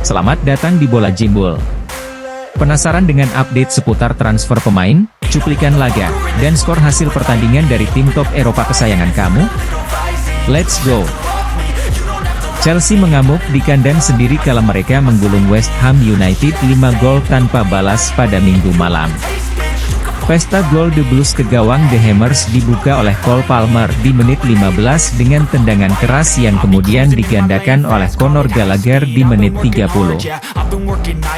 Selamat datang di Bola Jimbul. Penasaran dengan update seputar transfer pemain, cuplikan laga, dan skor hasil pertandingan dari tim top Eropa kesayangan kamu? Let's go! Chelsea mengamuk di kandang sendiri kala mereka menggulung West Ham United 5 gol tanpa balas pada Minggu malam. Pesta gol The Blues ke gawang The Hammers dibuka oleh Cole Palmer di menit 15 dengan tendangan keras yang kemudian digandakan oleh Conor Gallagher di menit 30.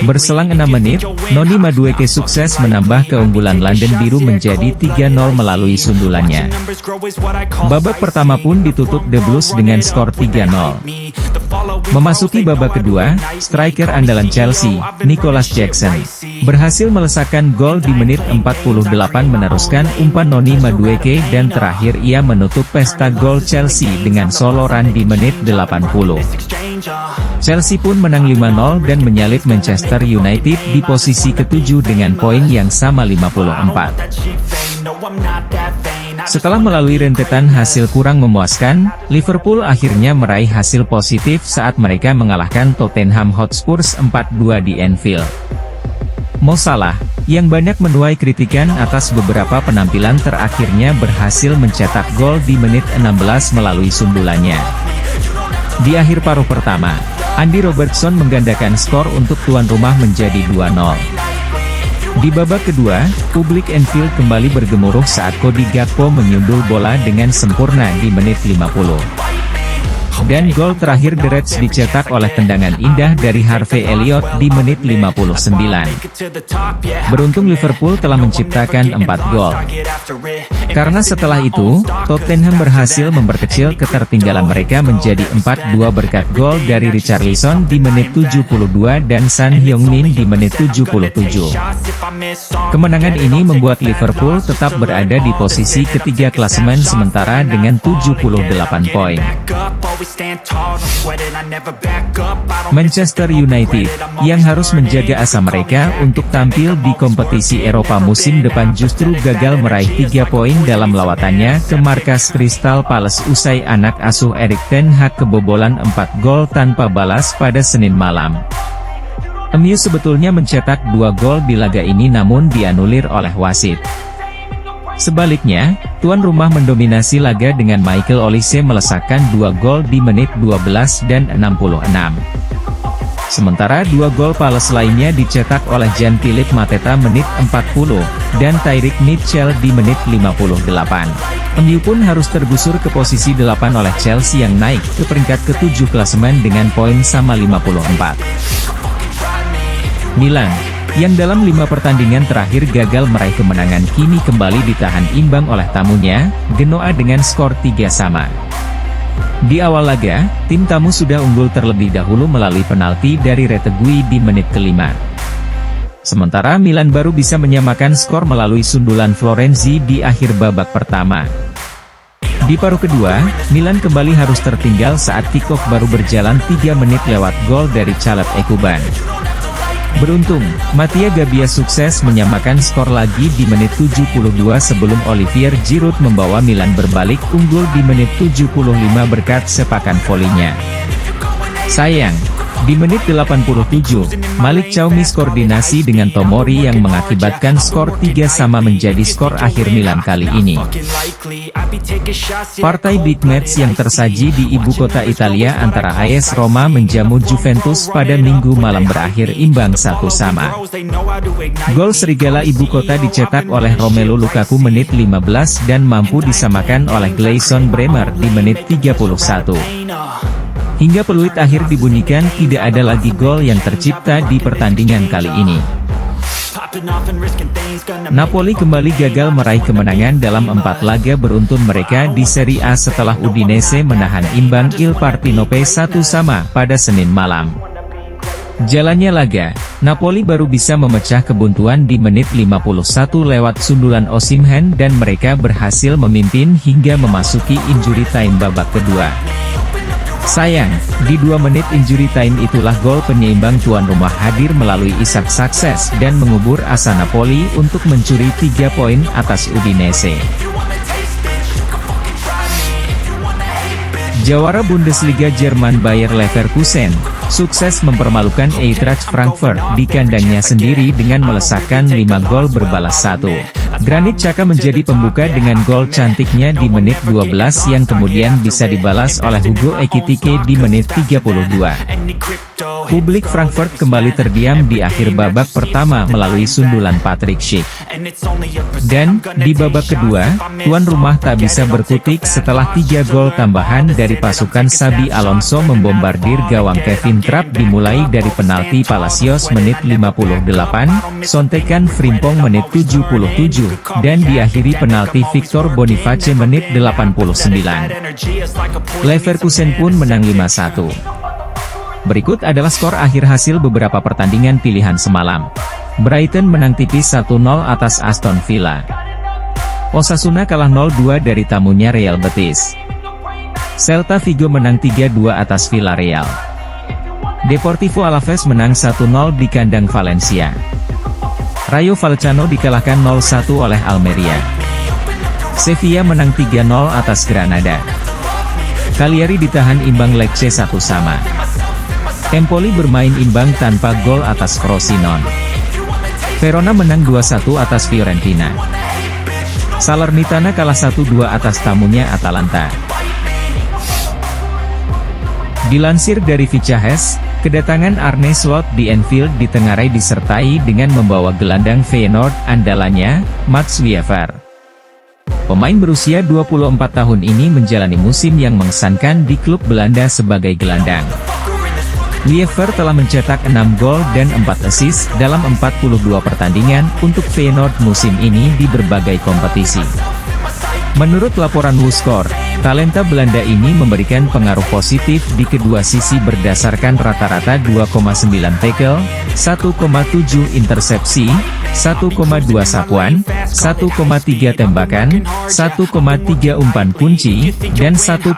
Berselang 6 menit, Noni Madueke sukses menambah keunggulan London Biru menjadi 3-0 melalui sundulannya. Babak pertama pun ditutup The Blues dengan skor 3-0. Memasuki babak kedua, striker andalan Chelsea, Nicolas Jackson, berhasil melesakkan gol di menit 48 meneruskan umpan Noni Madueke dan terakhir ia menutup pesta gol Chelsea dengan solo run di menit 80. Chelsea pun menang 5-0 dan menyalip Manchester United di posisi ke-7 dengan poin yang sama 54. Setelah melalui rentetan hasil kurang memuaskan, Liverpool akhirnya meraih hasil positif saat mereka mengalahkan Tottenham Hotspur 4-2 di Anfield. Mo Salah, yang banyak menuai kritikan atas beberapa penampilan terakhirnya berhasil mencetak gol di menit 16 melalui sundulannya. Di akhir paruh pertama, Andy Robertson menggandakan skor untuk tuan rumah menjadi 2-0. Di babak kedua, publik Anfield kembali bergemuruh saat Cody Gakpo menyundul bola dengan sempurna di menit 50. Dan gol terakhir The Reds dicetak oleh tendangan indah dari Harvey Elliott di menit 59. Beruntung Liverpool telah menciptakan 4 gol. Karena setelah itu, Tottenham berhasil memperkecil ketertinggalan mereka menjadi 4-2 berkat gol dari Richarlison di menit 72 dan Son Heung-min di menit 77. Kemenangan ini membuat Liverpool tetap berada di posisi ketiga klasemen sementara dengan 78 poin. Manchester United, yang harus menjaga asa mereka untuk tampil di kompetisi Eropa musim depan justru gagal meraih 3 poin dalam lawatannya ke markas Crystal Palace usai anak asuh Erik ten Hag kebobolan 4 gol tanpa balas pada Senin malam. MU sebetulnya mencetak 2 gol di laga ini namun dianulir oleh wasit. Sebaliknya, tuan rumah mendominasi laga dengan Michael Olise melesakkan 2 gol di menit 12 dan 66. Sementara 2 gol Palace lainnya dicetak oleh Jean-Philippe Mateta menit 40, dan Tyrick Mitchell di menit 58. MU pun harus tergusur ke posisi 8 oleh Chelsea yang naik ke peringkat ke-7 klasemen dengan poin sama 54. Milan, yang dalam 5 pertandingan terakhir gagal meraih kemenangan kini kembali ditahan imbang oleh tamunya, Genoa dengan skor 3-3. Di awal laga, tim tamu sudah unggul terlebih dahulu melalui penalti dari Retegui di menit ke-5. Sementara Milan baru bisa menyamakan skor melalui sundulan Florenzi di akhir babak pertama. Di paruh kedua, Milan kembali harus tertinggal saat kick-off baru berjalan 3 menit lewat gol dari Caleb Ekuban. Beruntung, Mattia Gabbia sukses menyamakan skor lagi di menit 72 sebelum Olivier Giroud membawa Milan berbalik unggul di menit 75 berkat sepakan volinya. Sayang, di menit 87, Malik Thiaw miskoordinasi dengan Tomori yang mengakibatkan skor 3-3 menjadi skor akhir Milan kali ini. Partai big match yang tersaji di ibu kota Italia antara AS Roma menjamu Juventus pada Minggu malam berakhir imbang 1-1. Gol serigala ibu kota dicetak oleh Romelu Lukaku menit 15 dan mampu disamakan oleh Gleison Bremer di menit 31. Hingga peluit akhir dibunyikan tidak ada lagi gol yang tercipta di pertandingan kali ini. Napoli kembali gagal meraih kemenangan dalam 4 laga beruntun mereka di Serie A setelah Udinese menahan imbang Il Partenope 1-1 pada Senin malam. Jalannya laga, Napoli baru bisa memecah kebuntuan di menit 51 lewat sundulan Osimhen dan mereka berhasil memimpin hingga memasuki injury time babak kedua. Sayang, di 2 menit injury time itulah gol penyeimbang tuan rumah hadir melalui Isak Success dan mengubur asa Napoli untuk mencuri 3 poin atas Udinese. Jawara Bundesliga Jerman Bayer Leverkusen, sukses mempermalukan Eintracht Frankfurt di kandangnya sendiri dengan melesakkan 5 gol berbalas 1. Granit Xhaka menjadi pembuka dengan gol cantiknya di menit 12 yang kemudian bisa dibalas oleh Hugo Ekitike di menit 32. Publik Frankfurt kembali terdiam di akhir babak pertama melalui sundulan Patrick Schick. Dan, di babak kedua, tuan rumah tak bisa berkutik setelah 3 gol tambahan dari pasukan Xabi Alonso membombardir gawang Kevin Trapp dimulai dari penalti Palacios menit 58, sontekan Frimpong menit 77, dan diakhiri penalti Victor Boniface menit 89. Leverkusen pun menang 5-1. Berikut adalah skor akhir hasil beberapa pertandingan pilihan semalam. Brighton menang tipis 1-0 atas Aston Villa. Osasuna kalah 0-2 dari tamunya Real Betis. Celta Vigo menang 3-2 atas Villarreal. Deportivo Alaves menang 1-0 di kandang Valencia. Rayo Vallecano dikalahkan 0-1 oleh Almeria. Sevilla menang 3-0 atas Granada. Cagliari ditahan imbang Lecce 1-1. Empoli bermain imbang tanpa gol atas Frosinone. Verona menang 2-1 atas Fiorentina. Salernitana kalah 1-2 atas tamunya Atalanta. Dilansir dari Vicahes, kedatangan Arne Slot di Anfield ditengarai disertai dengan membawa gelandang Feyenoord andalannya, Mats Wiever. Pemain berusia 24 tahun ini menjalani musim yang mengesankan di klub Belanda sebagai gelandang. Wiever telah mencetak 6 gol dan 4 assist dalam 42 pertandingan untuk Feyenoord musim ini di berbagai kompetisi. Menurut laporan WhoScored, talenta Belanda ini memberikan pengaruh positif di kedua sisi berdasarkan rata-rata 2,9 tackle, 1,7 intersepsi, 1,2 sapuan, 1,3 tembakan, 1,3 umpan kunci, dan 1,2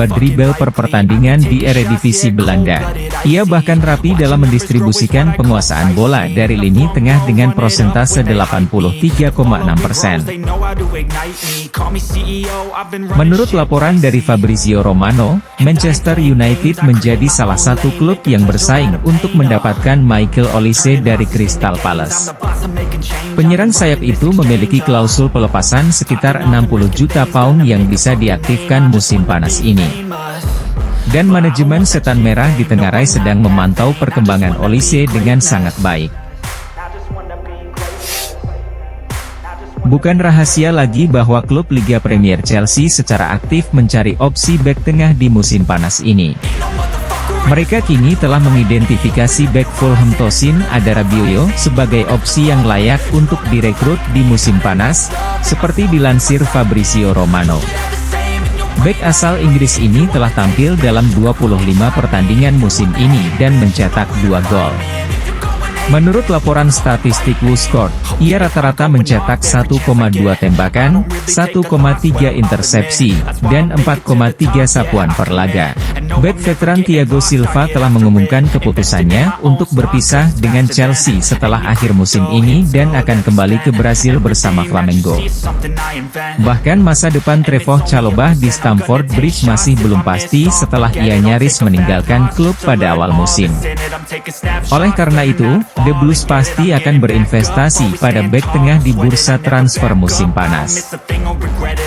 dribble per pertandingan di Eredivisie Belanda. Ia bahkan rapi dalam mendistribusikan penguasaan bola dari lini tengah dengan persentase 83,6%. Menurut laporan dari Fabrizio Romano, Manchester United menjadi salah satu klub yang bersaing untuk mendapatkan Michael Olise dari Crystal Palace. Penyerang sayap itu memiliki klausul pelepasan sekitar 60 juta pound yang bisa diaktifkan musim panas ini. Dan manajemen Setan Merah ditengarai sedang memantau perkembangan Olise dengan sangat baik. Bukan rahasia lagi bahwa klub Liga Premier Chelsea secara aktif mencari opsi bek tengah di musim panas ini. Mereka kini telah mengidentifikasi bek Fulham Tosin Adarabioyo sebagai opsi yang layak untuk direkrut di musim panas, seperti dilansir Fabrizio Romano. Bek asal Inggris ini telah tampil dalam 25 pertandingan musim ini dan mencetak 2 gol. Menurut laporan statistik WhoScored, ia rata-rata mencetak 1,2 tembakan, 1,3 intersepsi, dan 4,3 sapuan per laga. Bek veteran Thiago Silva telah mengumumkan keputusannya untuk berpisah dengan Chelsea setelah akhir musim ini dan akan kembali ke Brasil bersama Flamengo. Bahkan masa depan Trevoh Chalobah di Stamford Bridge masih belum pasti setelah ia nyaris meninggalkan klub pada awal musim. Oleh karena itu, The Blues pasti akan berinvestasi pada bek tengah di bursa transfer musim panas.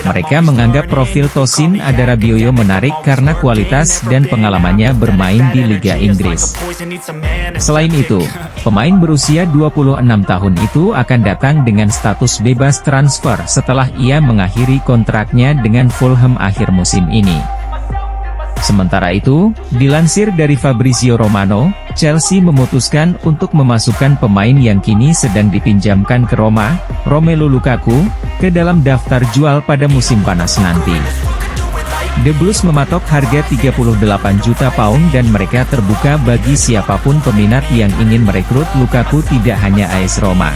Mereka menganggap profil Tosin Adarabioyo menarik karena kualitas dan pengalamannya bermain di Liga Inggris. Selain itu, pemain berusia 26 tahun itu akan datang dengan status bebas transfer setelah ia mengakhiri kontraknya dengan Fulham akhir musim ini. Sementara itu, dilansir dari Fabrizio Romano, Chelsea memutuskan untuk memasukkan pemain yang kini sedang dipinjamkan ke Roma, Romelu Lukaku, ke dalam daftar jual pada musim panas nanti. The Blues mematok harga 38 juta pound dan mereka terbuka bagi siapapun peminat yang ingin merekrut Lukaku, tidak hanya AS Roma.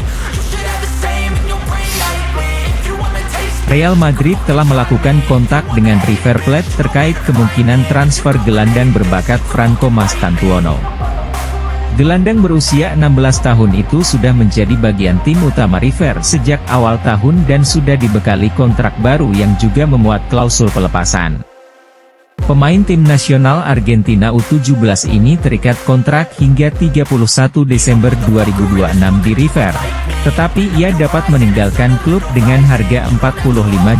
Real Madrid telah melakukan kontak dengan River Plate terkait kemungkinan transfer gelandang berbakat Franco Mastantuono. Gelandang berusia 16 tahun itu sudah menjadi bagian tim utama River sejak awal tahun dan sudah dibekali kontrak baru yang juga memuat klausul pelepasan. Pemain tim nasional Argentina U17 ini terikat kontrak hingga 31 Desember 2026 di River. Tetapi ia dapat meninggalkan klub dengan harga 45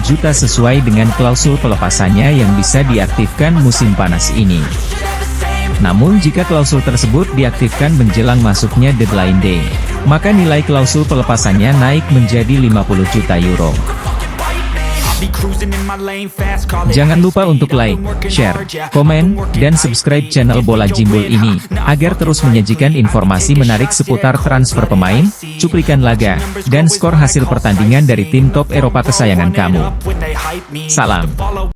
juta sesuai dengan klausul pelepasannya yang bisa diaktifkan musim panas ini. Namun jika klausul tersebut diaktifkan menjelang masuknya deadline day, maka nilai klausul pelepasannya naik menjadi 50 juta euro. Jangan lupa untuk like, share, komen, dan subscribe channel Bola Jimbul ini, agar terus menyajikan informasi menarik seputar transfer pemain, cuplikan laga, dan skor hasil pertandingan dari tim top Eropa kesayangan kamu. Salam.